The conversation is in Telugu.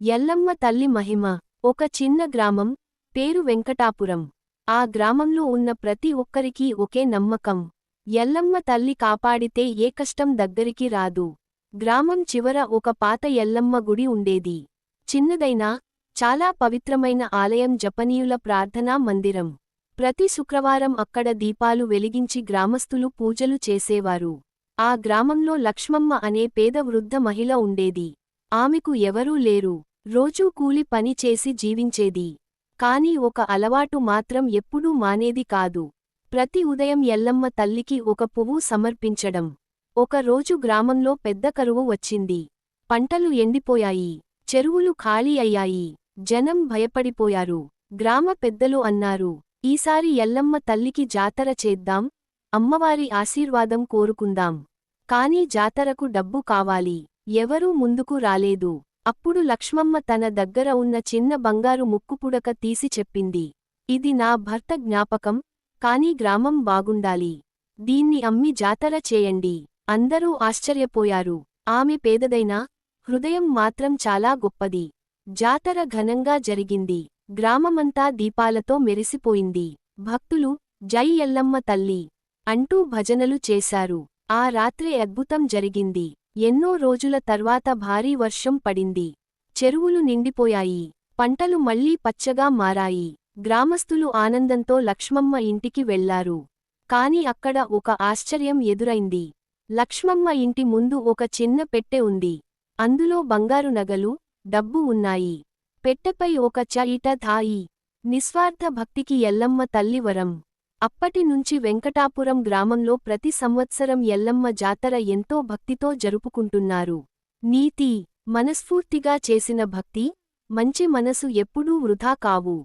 ఎల్లమ్మ తల్లి మహిమ. ఒక చిన్న గ్రామం, పేరు వెంకటాపురం. ఆ గ్రామంలో ఉన్న ప్రతి ఒక్కరికీ ఒకే నమ్మకం. ఎల్లమ్మ తల్లి కాపాడితే ఏ కష్టం దగ్గరికి రాదు. గ్రామం చివర ఒక పాత ఎల్లమ్మ గుడి ఉండేది. చిన్నదైనా, చాలా పవిత్రమైన ఆలయం, జపనీయుల ప్రార్థనా మందిరం. ప్రతి శుక్రవారం అక్కడ దీపాలు వెలిగించి గ్రామస్థులు పూజలు చేసేవారు. ఆ గ్రామంలో లక్ష్మమ్మ అనే పేద వృద్ధ మహిళ ఉండేది. ఆమెకు ఎవరూ లేరు. రోజూ కూలి పని చేసి జీవించేది. కాని ఒక అలవాటు మాత్రం ఎప్పుడూ మానేది కాదు. ప్రతి ఉదయం ఎల్లమ్మ తల్లికి ఒక పువ్వు సమర్పించడం. ఒక రోజు గ్రామంలో పెద్ద కరువు వచ్చింది. పంటలు ఎండిపోయాయి. చెరువులు ఖాళీ అయ్యాయి. జనం భయపడిపోయారు. గ్రామ పెద్దలు అన్నారు, ఈసారి ఎల్లమ్మ తల్లికి జాతర చేద్దాం, అమ్మవారి ఆశీర్వాదం కోరుకుందాం. కాని జాతరకు డబ్బు కావాలి. ఎవరూ ముందుకు రాలేదు. అప్పుడు లక్ష్మమ్మ తన దగ్గర ఉన్న చిన్న బంగారు ముక్కుపుడక తీసి చెప్పింది, ఇది నా భర్త జ్ఞాపకం, కాని గ్రామం బాగుండాలి. దీన్ని అమ్మి జాతర చేయండి. అందరూ ఆశ్చర్యపోయారు. ఆమె పేదదైనా, హృదయం మాత్రం చాలా గొప్పది. జాతర ఘనంగా జరిగింది. గ్రామమంతా దీపాలతో మెరిసిపోయింది. భక్తులు జై ఎల్లమ్మ తల్లి అంటూ భజనలు చేశారు. ఆ రాత్రి అద్భుతం జరిగింది. ఎన్నో రోజుల తర్వాత భారీ వర్షం పడింది. చెరువులు నిండిపోయాయి. పంటలు మళ్లీ పచ్చగా మారాయి. గ్రామస్థులు ఆనందంతో లక్ష్మమ్మ ఇంటికి వెళ్లారు. కాని అక్కడ ఒక ఆశ్చర్యం ఎదురైంది. లక్ష్మమ్మ ఇంటి ముందు ఒక చిన్న పెట్టె ఉంది. అందులో బంగారు నగలు, డబ్బు ఉన్నాయి. పెట్టెపై ఒక చయిట థాయి. నిస్వార్థ భక్తికి ఎల్లమ్మ తల్లి వరం. అప్పటి నుంచి వెంకటాపురం గ్రామంలో ప్రతి సంవత్సరం ఎల్లమ్మ జాతర ఎంతో భక్తితో జరుపుకుంటున్నారు. నీతి: మనస్ఫూర్తిగా చేసిన భక్తి, మంచి మనసు ఎప్పుడూ వృధా కావు.